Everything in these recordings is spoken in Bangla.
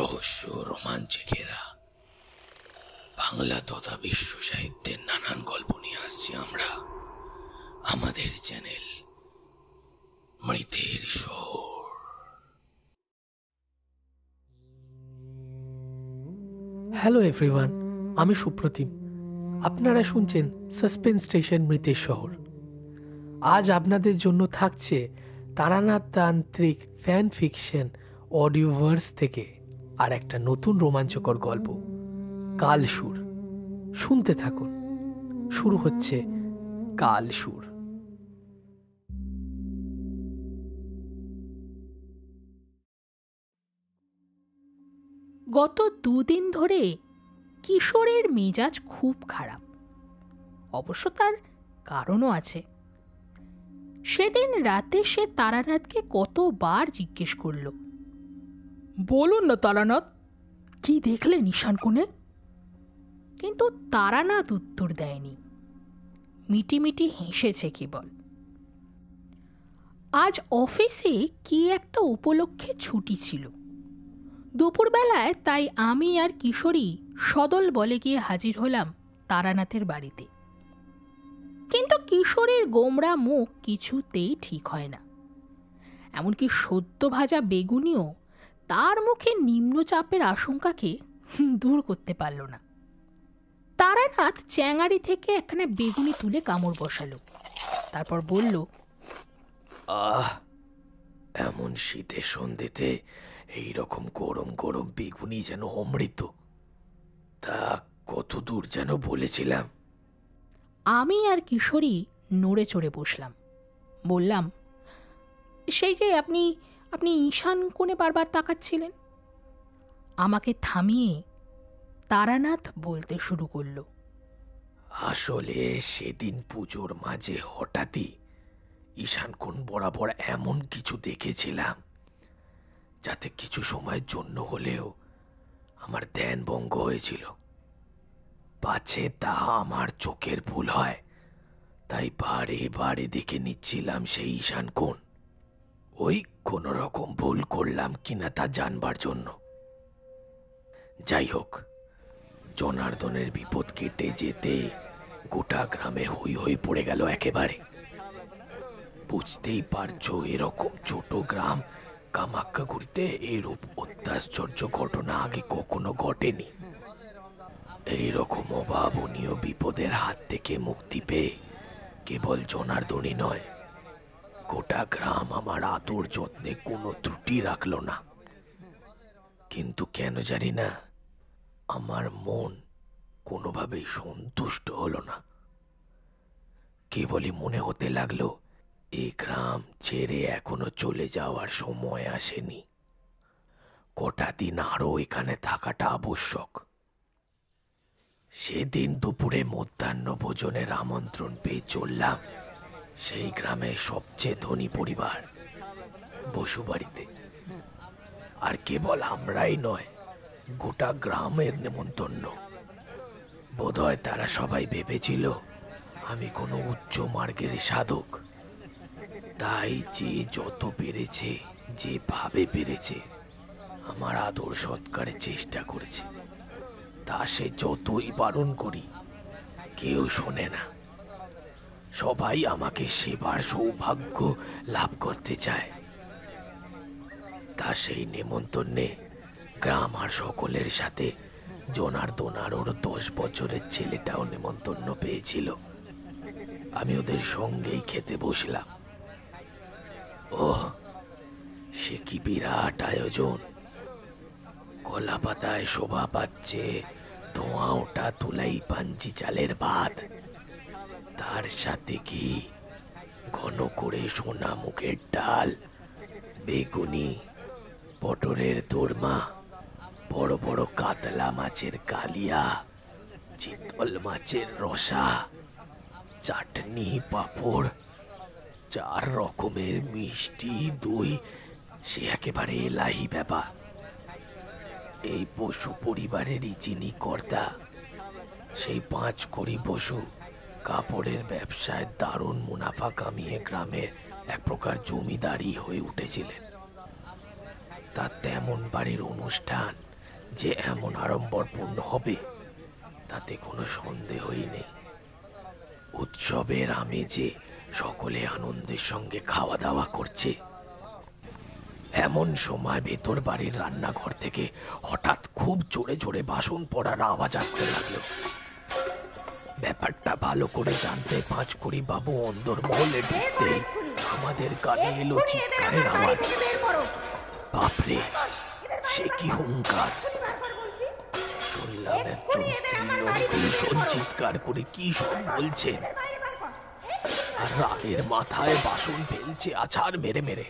রহস্য রোমাঞ্চে ঘেরা বাংলা তথা বিশ্ব সাহিত্যের নানান গল্প নিয়ে আসছি আমরা আমাদের চ্যানেল মৃতের শহর। হ্যালো এভরিওয়ান, আমি সুপ্রতিম। আপনারা শুনছেন সাসপেন্স স্টেশন মৃতের শহর। আজ আপনাদের জন্য থাকছে তারানাথ তান্ত্রিক ফ্যান ফিকশন অডিওভার্স থেকে আর একটা নতুন রোমাঞ্চকর গল্প, কালসুর। শুনতে থাকুন। শুরু হচ্ছে কালসুর। গত দুদিন ধরে কিশোরের মেজাজ খুব খারাপ। অবশ্য তার কারণও আছে। সেদিন রাতে সে তারানাথকে কতবার জিজ্ঞেস করল, বলুন না তারানাথ, কি দেখলেন ঈশান কোণে? কিন্তু তারানাথ উত্তর দেয়নি, মিটিমিটি হেসেছে কেবল। আজ অফিসে কি একটা উপলক্ষে ছুটি ছিল। দুপুরবেলায় তাই আমি আর কিশোরী সদল বলে গিয়ে হাজির হলাম তারানাথের বাড়িতে। কিন্তু কিশোরীর গোমড়া মুখ কিছুতেই ঠিক হয় না। এমনকি সদ্য ভাজা বেগুনিও তার মুখে নিম্নচাপের আশঙ্কাকে দূর করতে পারল না। তারানাথ চ্যাঙারি থেকে একখানা বেগুনি তুলে কামড় বসালো, তারপর বলল, এমন শীতের সন্ধ্যেতে এইরকম গরম গরম বেগুনি যেন অমৃত। তা কত দূর যেন বলেছিলাম? আমি আর কিশোরী নড়ে চড়ে বসলাম। বললাম, সেই যে আপনি আপনি ঈশান কোণে বারবার তাকাচ্ছিলেন। আমাকে থামিয়ে তারানাথ বলতে শুরু করল, আসলে সেদিন পুজোর মাঝে হঠাৎই ঈশান কোণ বরাবর এমন কিছু দেখেছিলাম যাতে কিছু সময়ের জন্য হলেও আমার ধ্যান ভঙ্গ হয়েছিল। পাছে তা আমার চোখের ভুল হয়, তাই বারে বারে দেখে নিচ্ছিলাম সেই ঈশান কোণ। ওই কোন রকম ভুল করলাম কিনা তা জানবার জন্য। যাই হোক, জনার্দনের বিপদ কেটে যেতে গোটা গ্রামে হই হই পড়ে গেল একেবারে। বুঝতেই পারছো, এরকম ছোট গ্রাম কামাখ্যাগুড়িতে এরূপ অত্যাশ্চর্য ঘটনা আগে কখনো ঘটেনি। এইরকম অভাবনীয় বিপদের হাত থেকে মুক্তি পেয়ে কেবল জনার্দনই নয়, গোটা গ্রাম আমার আদর যত্নে কোনো ত্রুটি রাখল না। কিন্তু কেন জানি না, আমার মন কোনোভাবেই সন্তুষ্ট হলো না। কেবলই মনে হতে লাগলো এই গ্রাম ছেড়ে এখনো চলে যাওয়ার সময় আসেনি। কটা দিন আরো এখানে থাকাটা আবশ্যক। সেদিন দুপুরে মধ্যাহ্ন ভোজনের আমন্ত্রণ পেয়ে চললাম সেই গ্রামের সবচেয়ে ধনী পরিবার বসু বাড়িতে। আর কেবল আমরাই নয়, গোটা গ্রামের নেমন্তন্ন। বোধহয় তারা সবাই ভেবেছিল আমি কোনো উচ্চ মার্গের সাধক। তাই যে যত পেরেছে, যেভাবে পেরেছে আমার আদর সৎকারের চেষ্টা করেছে। তা সে যতই বারণ করি, কেউ শোনে না। সবাই আমাকে সেবার সৌভাগ্য লাভ করতে চায়। তা সেই নেমন্তন্নে গ্রাম আর সকলের সাথে জনার্দন আর ওর 10 বছরের ছেলেটাও নেমন্তন্ন পেয়েছিল। আমি ওদের সঙ্গেই খেতে বসলাম। ওহ, সে কি বিরাট আয়োজন! কলা পাতায় শোভা পাচ্ছে ধোঁয়া ওঠা তুলাই পাঞ্জি চালের ভাত, তার সাথে কি ঘন করে সোনা মুখের ডাল, বেগুনি, পটলের দোরমা, বড় বড় কাতলা মাছের কালিয়া, চিতল মাছের রসা, চাটনি, পাঁপড়, 4 রকমের মিষ্টি, দই। সে একেবারে এলাহি ব্যাপার। এই বসু পরিবারেরই যিনি কর্তা, সেই 5 কড়ি বসু কাপড়ের ব্যবসায় দারুণ মুনাফা কামিয়ে গ্রামের এক প্রকার জমিদারি হয়ে উঠেছিলেন। তা তেমন বাড়ির অনুষ্ঠান যে এমন আড়ম্বরপূর্ণ হবে তাতে কোনো সন্দেহই নেই। উৎসবের আমেজে সকলে আনন্দের সঙ্গে খাওয়া দাওয়া করছে, এমন সময় ভেতর বাড়ির রান্নাঘর থেকে হঠাৎ খুব জোরে জোরে বাসন পড়ার আওয়াজ আসতে লাগলো। ব্যাপারটা ভালো করে জানতে পাঁচকুড়ি বাবু অন্দরমহলে ঢুকতেই আমাদের কানে এলো চিৎকারের আওয়াজ। বাপরে, সে কি হুঙ্কার! শুনলাম একজন স্ত্রীলোক ভীষণ চিৎকার করে কি সব বলছেন, আর রাগের মাথায় বাসন ফেলছে আছাড় মেরে মেরে।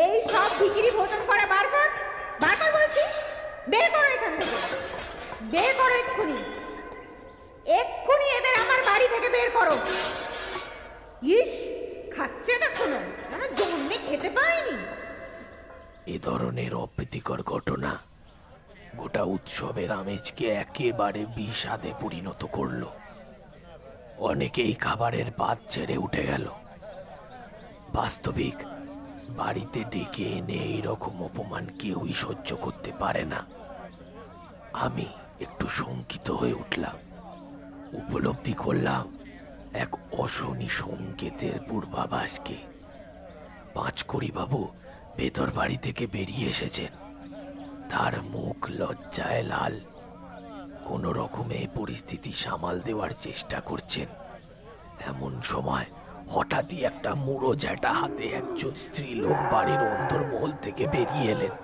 এই সব ভিখিরি ভোজন করে বার কর বলছি, বের করো এখান থেকে, বের করো এক্ষুনি, এক্ষুনি এদের আমার বাড়ি থেকে বের করো। ইস, খাচ্ছে না কোনো, জন্মে খেতে পায়নি। এ ধরনের অপ্রীতিকর ঘটনা গোটা উৎসবের আমেজকে একেবারে বিষাদে পরিণত করলো। অনেকেই খাবারের পাত ছেড়ে উঠে গেল। বাস্তবিক বাড়িতে ডেকে এনে এইরকম অপমান কেউই সহ্য করতে পারে না। আমি একটু শঙ্কিত হয়ে উঠলাম। উপলব্ধি করলাম এক অশনি সংকেতের পূর্বাভাসকে। পাঁচকুড়ি বাবু ভেতর বাড়ি থেকে বেরিয়ে এসেছেন। তার মুখ লজ্জায় লাল, কোনো রকমে পরিস্থিতি সামাল দেওয়ার চেষ্টা করছেন। এমন সময় হঠাৎই একটা মুড়ো জ্যাটা হাতে একজন স্ত্রীলোক বাড়ির অন্দরমহল থেকে বেরিয়ে এলেন।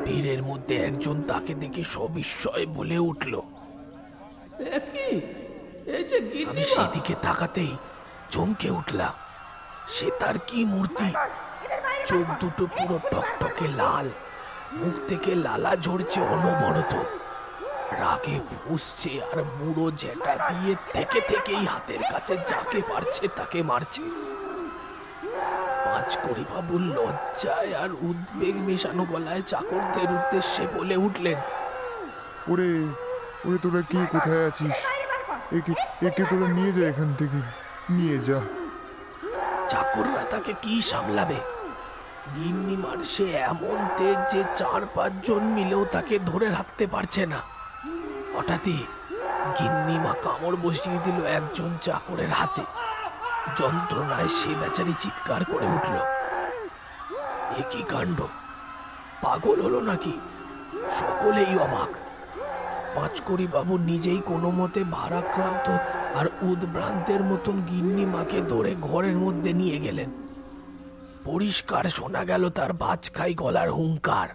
ভিড়ের মধ্যে একজন তাকে দেখে সবিস্ময়ে বলে উঠল, আমি সেদিকে তাকাতেই চমকে উঠলাম। সে তার কি মূর্তি! চোখ দুটো পুরো টকটকে লাল, মুখ থেকে লালা ঝরছে অনবরত, রাগে ফুঁসছে আর মুড়ো জ্যাটা দিয়ে থেকে থেকেই হাতের কাছে যাকে পারছে তাকে মারছে। পাঁচকুড়ি বাবু লজ্জায় আর উদ্বেগ মেশানো গলায় চাকরদের উদ্দেশ্যে বলে উঠলেন, ওরে ওরে, তোরা কি কোথায় আছিস? একে একে তোরা নিয়ে যা, এখান থেকে নিয়ে যা। চাকররা তাকে কি সামলাবে? গিন্নিমার সে এমন তেজ যে 4-5 জন মিলেও তাকে ধরে রাখতে পারছে না। হঠাৎই গিন্নিমা কামড় বসিয়ে দিল একজন চাকরের হাতে। যন্ত্রণায় সে বেচারি চিৎকার করে উঠল। এ কি কাণ্ড! পাগল হলো নাকি? সকলেই অবাক। পাঁচকুড়ি বাবু নিজেই কোনো মতে ভারাক্রান্ত আর উদ্ভ্রান্তের মতন গিন্নিমাকে ধরে ঘরের মধ্যে নিয়ে গেলেন। পরিষ্কার শোনা গেল তার বাজখাই গলার হুঙ্কার,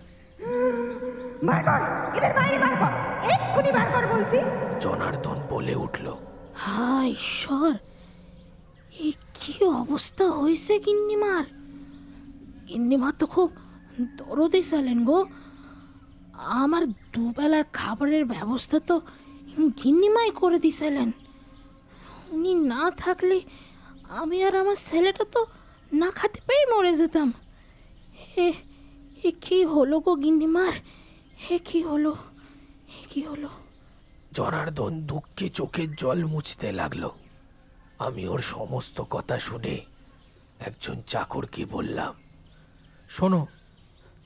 জনার্দন বলে উঠল, হায় ঈশ্বর, এ কি অবস্থা হয়েছে গিন্নিমার! গিন্নিমা তো খুব দরদে ছিলেন গো। আমার দুবেলার খাবারের ব্যবস্থা তো গিন্নিমাই করে দিছিলেন। উনি না থাকলে আমি আর আমার ছেলেটা তো না খেতে পেয়ে মরে যেতাম। এ কি হলো গো গিন্নিমার? এ কি হলো, এ কি হলো? জনার্দন দুঃখে চোখের জল মুছতে লাগলো। আমি ওর সমস্ত কথা শুনে একজন চাকরকে বললাম, শোনো,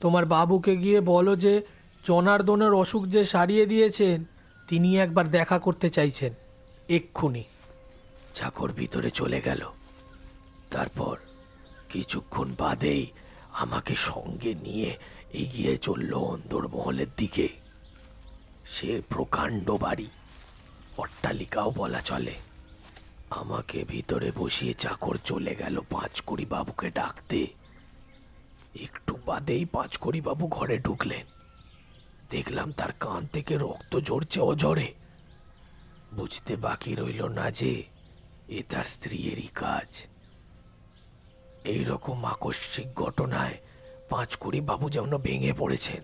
তোমার বাবুকে গিয়ে বলো যে জনার্দনের অসুখ যে সারিয়ে দিয়েছেন তিনি একবার দেখা করতে চাইছেন, এক্ষুনি। চাকর ভিতরে চলে গেল। তারপর কিছুক্ষণ বাদেই আমাকে সঙ্গে নিয়ে এগিয়ে চলল অন্দরমহলের দিকে। সে প্রকাণ্ড বাড়ি, অট্টালিকাও বলা চলে। আমাকে ভিতরে বসিয়ে চাকর চলে গেল পাঁচকুড়ি বাবুকে ডাকতে। একটু বাদেই পাঁচকুড়ি বাবু ঘরে ঢুকলেন। দেখলাম তার কান থেকে রক্ত ঝরছে অঝরে। বুঝতে বাকি রইল না যে এ তার স্ত্রীরই কাজ। এইরকম আকস্মিক ঘটনায় পাঁচকুড়ি বাবু যেন ভেঙে পড়েছেন।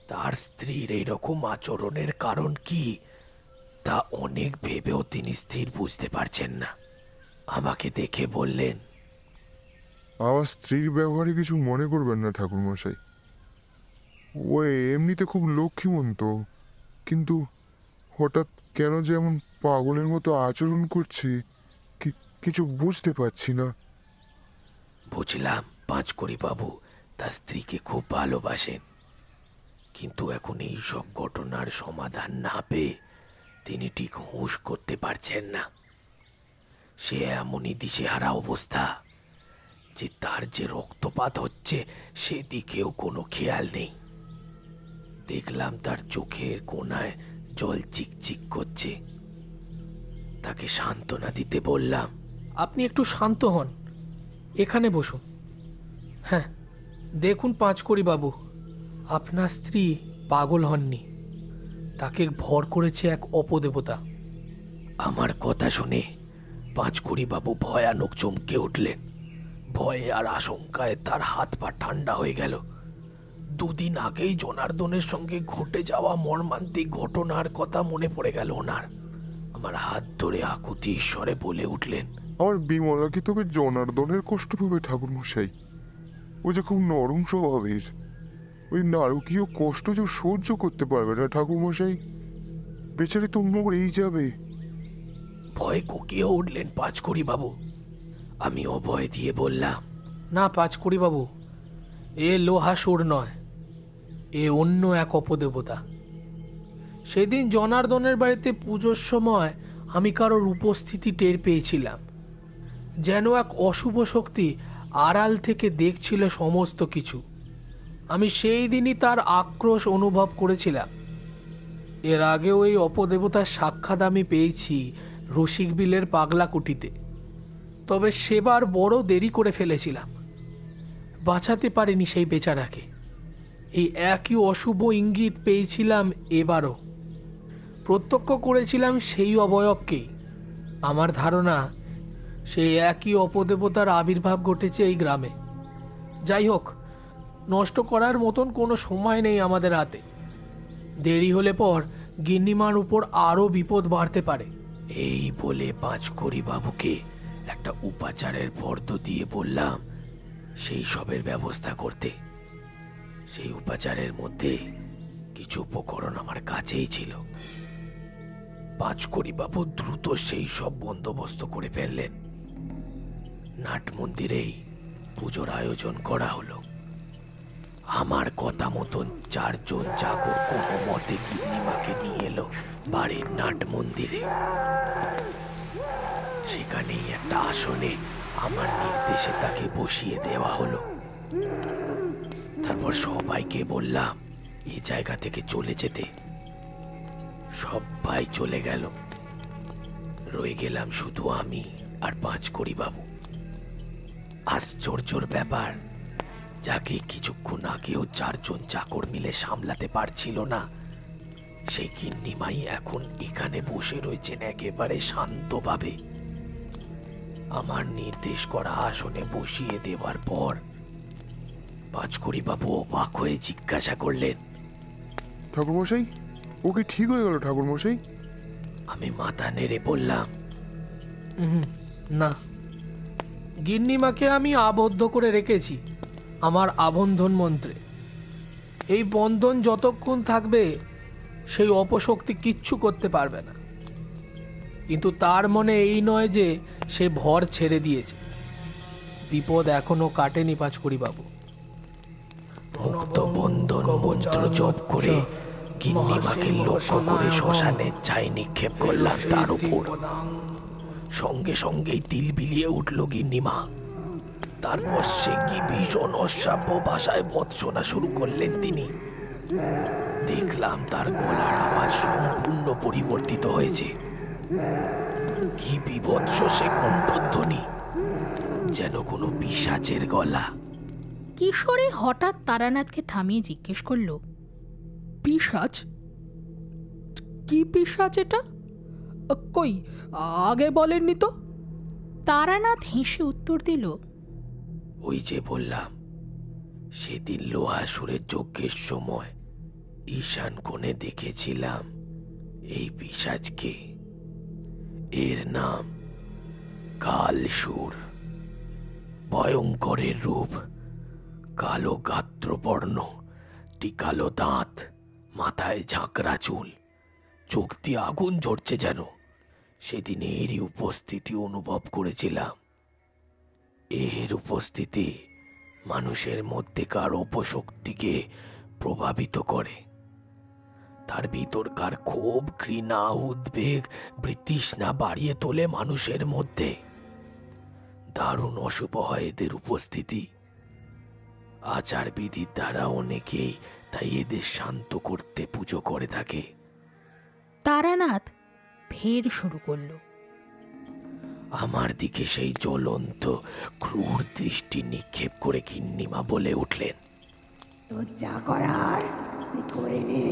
তার স্ত্রীর এইরকম আচরণের কারণ কি তা অনেক ভেবেও তিনি স্থির বুঝতে পারছেন না। আমাকে দেখে বললেন, আমার স্ত্রীর ব্যবহারে কিছু মনে করবেন না ঠাকুরমশাই। ও এমনিতে খুব লক্ষ্মীমন্ত, কিন্তু হঠাৎ কেন যে এমন পাগলের মতো আচরণ করছে কিছু বুঝতে পারছি না। বুঝলাম পাঁচকুড়ি বাবু তার স্ত্রীকে খুব ভালোবাসেন। কিন্তু এখন এই সব ঘটনার সমাধান না পেয়ে তিনি ঠিক হুঁশ করতে পারছেন না। সে এমনই দিশেহারা অবস্থা যে তার যে রক্তপাত হচ্ছে সেদিকেও কোনো খেয়াল নেই। দেখলাম তার চোখের কোণায় জল চিকচিক করছে। তাকে সান্ত্বনা দিতে বললাম, আপনি একটু শান্ত হন, এখানে বসুন। হ্যাঁ, দেখুন পাঁচকড়ি বাবু, আপনার স্ত্রী পাগল হননি, তাকে ভর করেছে এক অপদেবতা। আমার কথা শুনে পাঁচকড়ি বাবু ভয়ানক চমকে উঠলেন। ভয়ে আর আশঙ্কায় তার হাত পা ঠান্ডা হয়ে গেল। দুদিন আগেই জনার্দনের সঙ্গে ঘটে যাওয়া মর্মান্তিক ঘটনার কথা মনে পড়ে গেল ওনার। আমার হাত ধরে আকুতি ঈশ্বরে বলে উঠলেন, আমার বিমলা কি তবে জনার্দনের কষ্ট পাবে ঠাকুরমশাই? ও যে খুব নরম স্বভাবের, ওই নারকীয় কষ্ট যে সহ্য করতে পারবে না ঠাকুরমশাই। বেচারি তো মরেই যাবে। ভয় কুকিয়ে উঠলেন পাঁচকড়ি বাবু। আমি অভয় দিয়ে বললাম, না পাঁচকড়ি বাবু, এ লোহাসুর নয়, এ অন্য এক অপদেবতা। সেদিন জনার্দনের বাড়িতে পুজোর সময় আমি কারোর উপস্থিতি টের পেয়েছিলাম। যেন এক অশুভ শক্তি আড়াল থেকে দেখছিল সমস্ত কিছু। আমি সেই দিনই তার আক্রোশ অনুভব করেছিলাম। এর আগেও এই অপদেবতার সাক্ষাৎ আমি পেয়েছি রসিকবিলের পাগলাকুটিতে, তবে সেবার বড় দেরি করে ফেলেছিলাম, বাঁচাতে পারিনি সেই বেচারাকে। এই একই অশুভ ইঙ্গিত পেয়েছিলাম এবারও, প্রত্যক্ষ করেছিলাম সেই অবয়বকেই। আমার ধারণা সেই একই অপদেবতার আবির্ভাব ঘটেছে এই গ্রামে। যাই হোক, নষ্ট করার মতন কোনো সময় নেই আমাদের হাতে। দেরি হলে পর গিন্নিমার উপর আরও বিপদ বাড়তে পারে। এই বলে পাঁচকড়ি বাবুকে একটা উপাচারের ফর্দ দিয়ে বললাম সেই সবের ব্যবস্থা করতে। সেই উপাচারের মধ্যে কিছু উপকরণ আমার কাছেই ছিল। পাঁচকড়ি বাবু দ্রুত সেই সব বন্দোবস্ত করে ফেললেন। নাট মন্দিরেই পুজোর আয়োজন করা হলো। আমার কথা মতন 4 জন চাকর কোনো মতে গিন্নিমাকে নিয়ে এলো বাড়ির নাট মন্দিরে। সেখানেই একটা আসনে আমার নির্দেশে তাকে বসিয়ে দেওয়া হলো। তারপর সবাইকে বললাম এই জায়গা থেকে চলে যেতে। সবাই চলে গেল, রয়ে গেলাম শুধু আমি আর পাঁচকড়ি বাবু। আশ্চর্যর ব্যাপার, যাকে কিছুক্ষণ আগেও 4 জন চাকর মিলে সামলাতে পারছিল না, সেই গিন্নিমাই এখন এখানে বসে রয়েছেন একেবারে শান্তভাবে। আমার নির্দেশ করা আসনে বসিয়ে দেওয়ার পর পাঁচকড়ি বাবু অবাক হয়ে জিজ্ঞাসা করলেন, ঠাকুরমশাই, ও কি ঠিক হয়ে গেল ঠাকুরমশাই? আমি মাথা নেড়ে বললাম, না, গিন্নিমাকে আমি আবদ্ধ করে রেখেছি আমার আবন্ধন মন্ত্রে। এই বন্ধন যতক্ষণ থাকবে সেই অপশক্তি কিচ্ছু করতে পারবে না। কিন্তু তার মনে এই নয় যে সে ভর ছেড়ে দিয়েছে। বিপদ এখনো কাটেনি পাঁচকড়ি বাবু। মুক্ত বন্ধন মন্ত্র জপ করে গিন্নিমাকে লক্ষ্য করে শ্মশানে ছাই নিক্ষেপ করলাম তার উপর। সঙ্গে সঙ্গেই তিল বিলিয়ে উঠল গিন্নিমা। তারপর সে কি ভীষণ অশ্রাব্য ভাষায় ভৎসনা শুরু করলেন তিনি। দেখলাম তার গলার আওয়াজ সম্পূর্ণ পরিবর্তিত হয়েছে। কি বিভৎস সে কণ্ঠধ্বনি, যেন কোনো পিশাচের গলা। কিশোরী হঠাৎ তারানাথকে থামিয়ে জিজ্ঞেস করল, পিশাচ? কি পিশাচ এটা? কই, আগে বলেননি তো? তারানাথ হেসে উত্তর দিল, ওই যে বললাম, সেদিন লোহাসুরের যজ্ঞের সময় ঈশান কোণে দেখেছিলাম এই পিশাচকে। এর নাম কালসুর। ভয়ঙ্করের রূপ, কালো গাত্রবর্ণ, টিকালো দাঁত, মাথায় ঝাঁকড়া চুল, চোখ দিয়ে আগুন ঝরছে যেন। সেদিন এরই উপস্থিতি অনুভব করেছিলাম। এর উপস্থিতি মানুষের মধ্যেকার অপশক্তিকে প্রভাবিত করে। তার ভিতরকার ক্ষোভ, ঘৃণা, উদ্বেগ, বৃতৃষ্ণা বাড়িয়ে তোলে মানুষের মধ্যে। দারুণ অশুভ হয় এদের উপস্থিতি। আচার বিধির দ্বারা অনেকেই তাই এদের শান্ত করতে পুজো করে থাকে। তারানাথ ফের শুরু করলো। আমার দিকে সেই জ্বলন্ত ক্রূর দৃষ্টি নিক্ষেপ করে গিন্নিমা বলে উঠলেন, তোর যা করার তুই করে নে।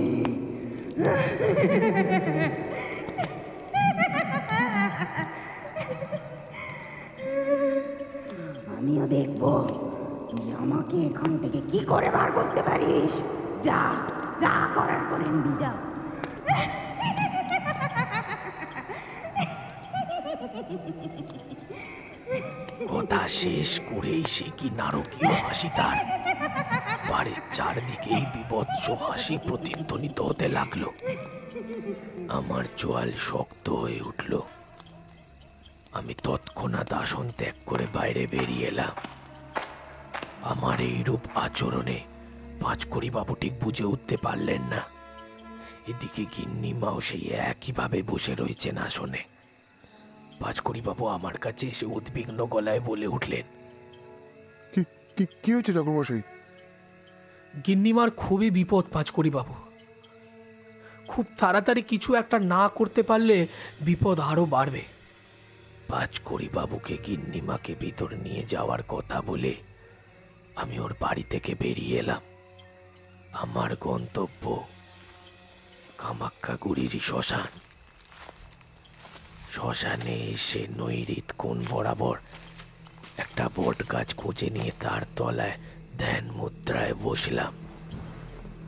আমিও দেখবো তুই আমাকে এখান থেকে কি করে বার করতে পারিস। যা যা করার করে নিবি, যা। কথা শেষ করেই সে কি নারকীয় হাসি তার। বাড়ির চারদিকেই বিভৎস হাসি প্রতিধ্বনিত হতে লাগলো। আমার চোয়াল শক্ত হয়ে উঠল। আমি তৎক্ষণাৎ আসন ত্যাগ করে বাইরে বেরিয়ে এলাম। আমার এইরূপ আচরণে পাঁচকড়ি বাবু ঠিক বুঝে উঠতে পারলেন না। এদিকে গিন্নিমাও সেই একইভাবে বসে রয়েছেন আসনে। পাঁচকড়ি বাবু আমার কাছে এসে উদ্বিগ্ন গলায় বলে উঠলেন, কি কি কি হয়েছে ঠাকুরমশাই? গিন্নিমার খুবই বিপদ পাঁচকড়ি বাবু। খুব তাড়াতাড়ি কিছু একটা না করতে পারলে বিপদ আরো বাড়বে। পাঁচকড়ি বাবুকে গিন্নিমাকে ভিতর নিয়ে যাওয়ার কথা বলে আমি ওর বাড়ি থেকে বেরিয়ে এলাম। আমার গন্তব্য কামাখ্যাগুড়ির শ্মশান। শ্মশানে এসে নৈরিত কোণ বরাবর একটা বট গাছ খুঁজে নিয়ে তার তলায় ধ্যান মুদ্রায় বসলাম।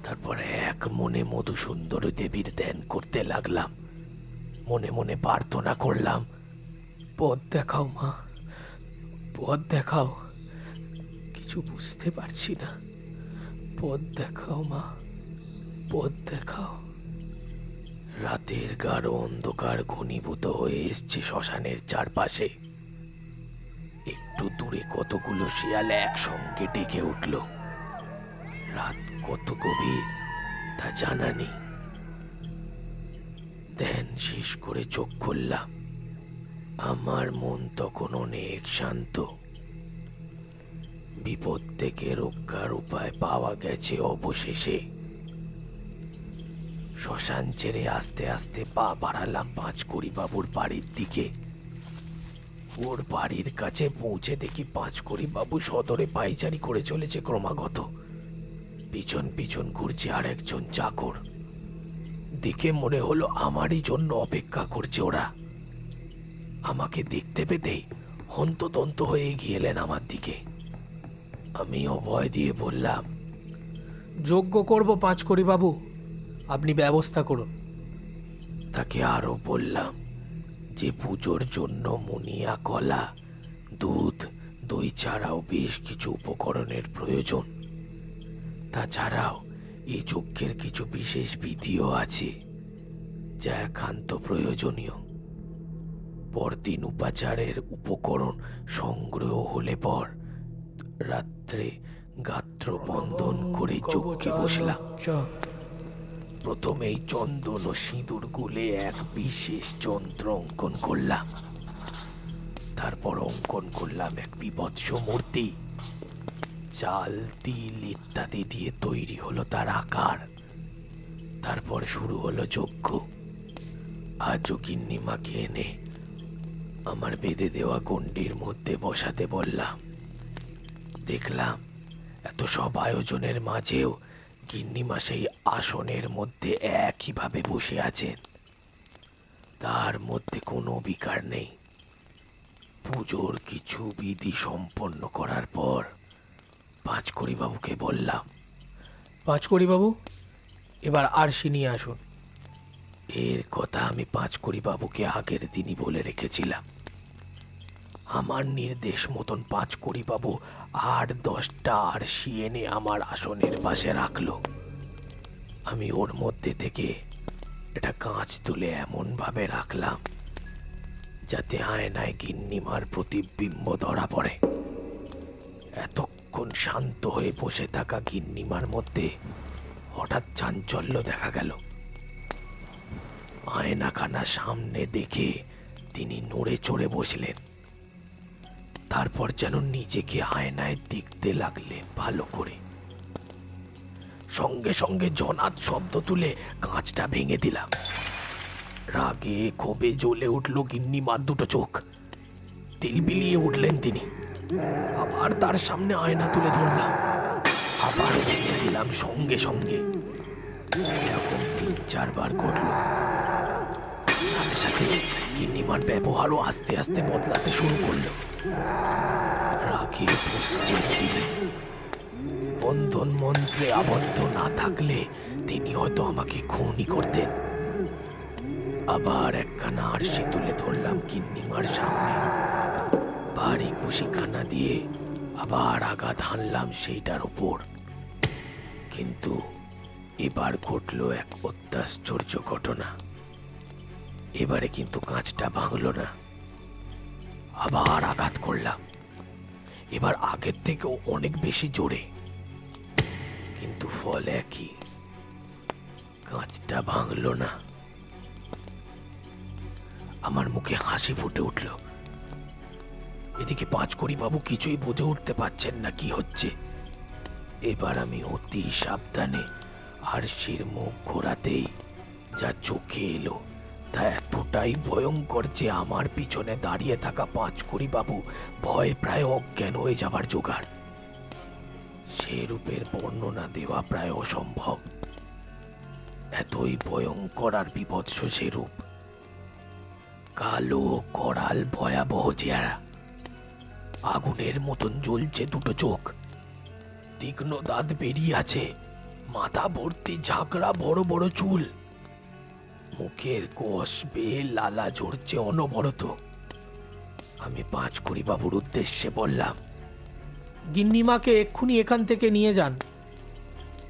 তারপরে এক মনে মধুসুন্দরী দেবীর ধ্যান করতে লাগলাম। মনে মনে প্রার্থনা করলাম, পথ দেখাও মা, পথ দেখাও। কিছু বুঝতে পারছি না, পথ দেখাও মা, পথ দেখাও। রাতের গাঢ় অন্ধকার ঘনীভূত হয়ে এসছে শ্মশানের চারপাশে। একটু দূরে কতগুলো শিয়াল একসঙ্গে ডেকে উঠল। রাত কত গভীর তা জানা নেই। ধ্যান শেষ করে চোখ খুললাম। আমার মন তখন অনেক শান্ত। বিপদ থেকে রক্ষার উপায় পাওয়া গেছে অবশেষে। শ্মশান ছেড়ে আস্তে আস্তে পা বাড়ালাম পাঁচকড়ি বাবুর বাড়ির দিকে। ওর বাড়ির কাছে পৌঁছে দেখি পাঁচকড়ি বাবু সদরে পায়চারি করে চলেছে ক্রমাগত। পিছন পিছন ঘুরছে আর একজন চাকর। দেখে মনে হলো আমারই জন্য অপেক্ষা করছে ওরা। আমাকে দেখতে পেতেই হন্তদন্ত হয়ে এগিয়ে এলেন আমার দিকে। আমি অভয় দিয়ে বললাম, যজ্ঞ করব পাঁচকড়ি বাবু, আপনি ব্যবস্থা করুন। তাকে আরো বললাম যে পুজোর জন্য মুনিয়া, কলা, দুধ, দই ছাড়াও বেশ কিছু উপকরণের প্রয়োজন। তাছাড়াও এই যজ্ঞের কিছু বিশেষ বিধিও আছে যা একান্ত প্রয়োজনীয়। পরদিন উপাচারের উপকরণ সংগ্রহ হলে পর রাত্রে গাত্র বন্ধন করে যজ্ঞে বসলাম। প্রথমেই চন্দন ও সিঁদুর গুলে এক বিশেষ যন্ত্র অঙ্কন করলাম। তারপর অঙ্কন করলাম এক বিভৎস মূর্তি। চাল, তিল ইত্যাদি দিয়ে তৈরি হলো তার আকার। তারপর শুরু হলো যজ্ঞ। আজও গিন্নিমাকে এনে আমার বেঁধে দেওয়া গণ্ডির মধ্যে বসাতে বললাম। দেখলাম এত সব আয়োজনের মাঝেও গিন্নিমা সেই আসনের মধ্যে একইভাবে বসে আছেন। তার মধ্যে কোনো বিকার নেই। পুজোর কিছু বিধি সম্পন্ন করার পর পাঁচকড়ি বাবুকে বললাম, পাঁচকড়ি বাবু, এবার আরশি নিয়ে আসুন। এর কথা আমি পাঁচকড়ি বাবুকে আগের দিনই বলে রেখেছিলাম। আমার নির্দেশ মতন পাঁচকড়ি বাবু 8-10টা আরশি এনে আমার আসনের পাশে রাখলো। আমি ওর মধ্যে থেকে এটা কাঁচ তুলে এমন ভাবে রাখলাম যাতে আয়নায় গিন্নিমার প্রতিবিম্ব ধরা পড়ে। এতক্ষণ শান্ত হয়ে বসে থাকা গিন্নিমার মধ্যে হঠাৎ চাঞ্চল্য দেখা গেল। আয়নাখানা সামনে দেখে তিনি নড়ে চড়ে বসলেন। তারপর যেন নিজেকে আয়নায় দেখতে লাগলেন ভালো করে। সঙ্গে সঙ্গে জনাদ শব্দ তুলে কাঁচটা ভেঙে দিলাম। রাগে ক্ষোভে জ্বলে উঠল গিন্নিমার দুটো চোখ। তিল বিলিয়ে উঠলেন তিনি। আবার তার সামনে আয়না তুলে ধরলাম, আবার ভেঙে দিলাম সঙ্গে সঙ্গে। এরকম 3-4 বার ঘটল। সাথে সাথে গিন্নিমার ব্যবহারও আস্তে আস্তে বদলাতে শুরু করলো। রাগে পশ্চিম দিলে বন্ধন মন্ত্রে আবদ্ধ না থাকলে তিনি হয়তো আমাকে খুনই করতেন। আবার একখানা আরশি তুলে ধরলাম গিন্নিমার সামনে। ভারী কুশিখানা দিয়ে আবার আঘাত হানলাম সেইটার ওপর। কিন্তু এবার ঘটল এক অত্যাশ্চর্য ঘটনা। এবারে কিন্তু কাঁচটা ভাঙল না। আবার আঘাত করলাম, এবার আগের থেকেও অনেক বেশি জোরে। কিন্তু ফল একই, কাঁচটা ভাঙল না। আমার মুখে হাসি ফুটে উঠল। এদিকে পাঁচকড়ি বাবু কিছুই বুঝে উঠতে পারছেন না কি হচ্ছে। এবার আমি অতি সাবধানে আরশির মুখ ঘোরাতেই যা চোখে এলো তা এতটাই ভয়ঙ্কর যে আমার পিছনে দাঁড়িয়ে থাকা পাঁচকড়ি বাবু ভয়ে প্রায় অজ্ঞান হয়ে যাবার জোগাড়। সে রূপের বর্ণনা দেওয়া প্রায় অসম্ভব। এতই ভয়ঙ্কর আর বিভৎস সে রূপ। কালো করাল ভয়াবহ চেহারা, আগুনের মতন জ্বলছে দুটো চোখ, তীক্ষ্ণ দাঁত বেরিয়ে আছে, মাথা ভর্তি ঝাঁকড়া বড় বড় চুল, মুখের কোষ বেয়ে লালা ঝরছে অনবরত। আমি পাঁচকড়ি বাবুর উদ্দেশ্যে বললাম, গিন্নিমাকে এক্ষুনি এখান থেকে নিয়ে যান,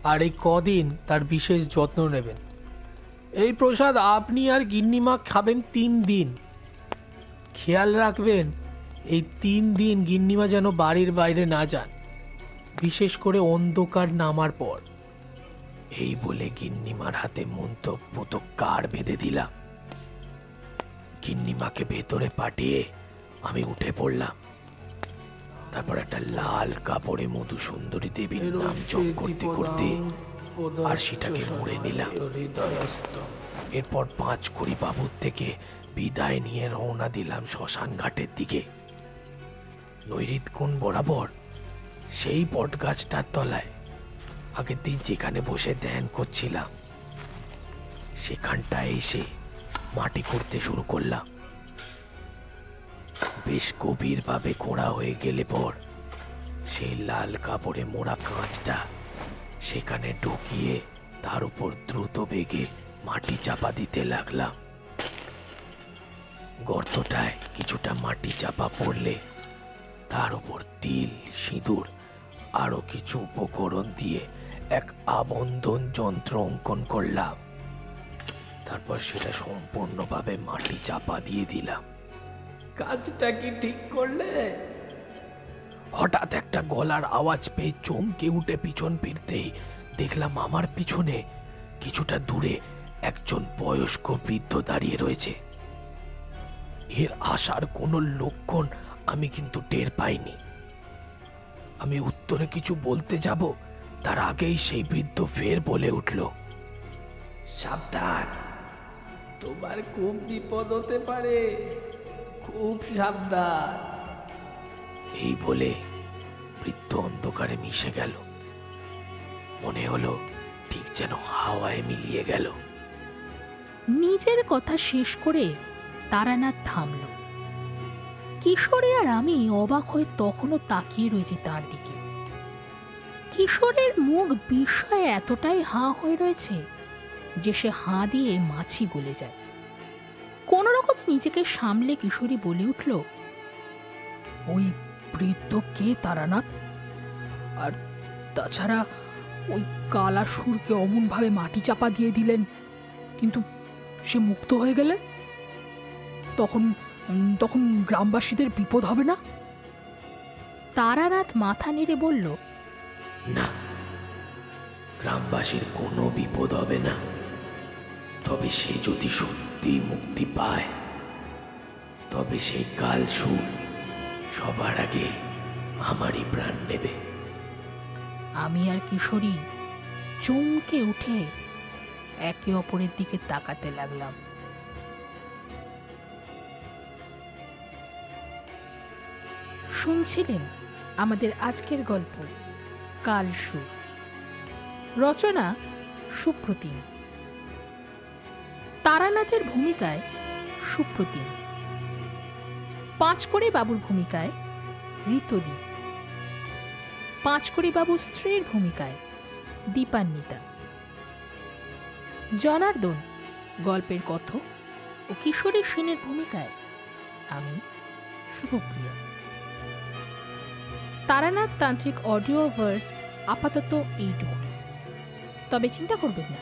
আর এই কদিন তার বিশেষ যত্ন নেবেন। এই প্রসাদ আপনি আর গিন্নিমা খাবেন 3 দিন। খেয়াল রাখবেন এই 3 দিন গিন্নিমা যেন বাড়ির বাইরে না যান, বিশেষ করে অন্ধকার নামার পর। এই বলে গিন্নিমার হাতে মন্তব্য তো কার বেঁধে দিলাম। গিন্নিমাকে ভেতরে পাঠিয়ে আমি উঠে পড়লাম। তারপর একটা লাল কাপড়ে মধুসুন্দরী দেবীর নাম জপ করতে করতে আরশিটাকে মুড়ে নিলাম। এরপর পাঁচকড়ি বাবুর থেকে বিদায় নিয়ে রওনা দিলাম শ্মশান ঘাটের দিকে। নৈরিতকুণ বরাবর সেই বটগাছটার তলায় আগের দিন যেখানে বসে ধ্যান করছিলাম সেখানটায় এসে মাটি করতে শুরু করলাম। বেশ গভীরভাবে খোঁড়া হয়ে গেলে পর সেই লাল কাপড়ে মোড়া কাঁচটা সেখানে ঢুকিয়ে তার উপর দ্রুত বেগে মাটি চাপা দিতে লাগলাম। গর্তটায় কিছুটা মাটি চাপা পড়লে তার উপর তিল, সিঁদুর আরো কিছু উপকরণ দিয়ে এক আবন্ধন যন্ত্র অঙ্কন করলাম। তারপর সেটা সম্পূর্ণভাবে মাটি চাপা দিয়ে দিলাম। কাজটা কি ঠিক করলে? হঠাৎ একটা গলার আওয়াজ পেয়ে চমকে উঠে পিছন ফিরতেই দেখলাম আমার পিছনে কিছুটা দূরে একজন বয়স্ক বৃদ্ধ দাঁড়িয়ে রয়েছে। এর আসার কোনো লক্ষণ আমি কিন্তু টের পাইনি। আমি উত্তরে কিছু বলতে যাব তার আগেই সেই বৃদ্ধ ফের বলে উঠল, সাবধান, তোমার খুব বিপদ হতে পারে, খুব সাবধান। এই বলে বৃদ্ধ অন্ধকারে মিশে গেল। মনে হলো ঠিক যেন হাওয়ায় মিলিয়ে গেল। নিজের কথা শেষ করে তারানাথ থামল। কিশোরী আর আমি অবাক হয়ে তখনও তাকিয়ে রয়েছি তার দিকে। কিশোরের মুখ বিস্ময়ে এতটাই হাঁ হয়ে রয়েছে যে সে হাঁ দিয়ে মাছি গলে যায়। কোন রকমে নিজেকে সামলে কিশোরী বলে উঠল, ওই বৃদ্ধ কে তারানাথ? আর তাছাড়া ওই কালা সুরকে অমনভাবে মাটি চাপা দিয়ে দিলেন, কিন্তু সে মুক্ত হয়ে গেলে তখন তখন গ্রামবাসীদের বিপদ হবে না? তারানাথ মাথা নেড়ে বলল, না, গ্রামবাসীর কোনো বিপদ হবে না। তবে সে যদি সত্যি মুক্তি পায়, তবে সেই কাল সুর সবার আগে আমারই প্রাণ নেবে। আমি আর কিশোরী চমকে উঠে একে অপরের দিকে তাকাতে লাগলাম। শুনছিলেন আমাদের আজকের গল্প কাল সুর। রচনা সুপ্রতিম। তারানাথের ভূমিকায় সুপ্রতিম, পাঁচকড়ি বাবুর ভূমিকায় ঋতদী, পাঁচকড়ি বাবুর স্ত্রীর ভূমিকায় দীপান্বিতা, জনার্দন গল্পের কথক ও কিশোরী সেনের ভূমিকায় আমি শুভপ্রিয়া। তারানাথ তান্ত্রিক অডিও ভার্স আপাতত এইটুকু। তবে চিন্তা করবেন না,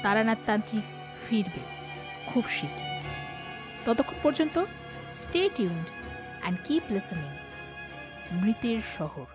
তারানাথ তান্ত্রিক ফিরবে খুব শীঘ্র। ততক্ষণ পর্যন্ত stay tuned and keep listening মৃতের শহর।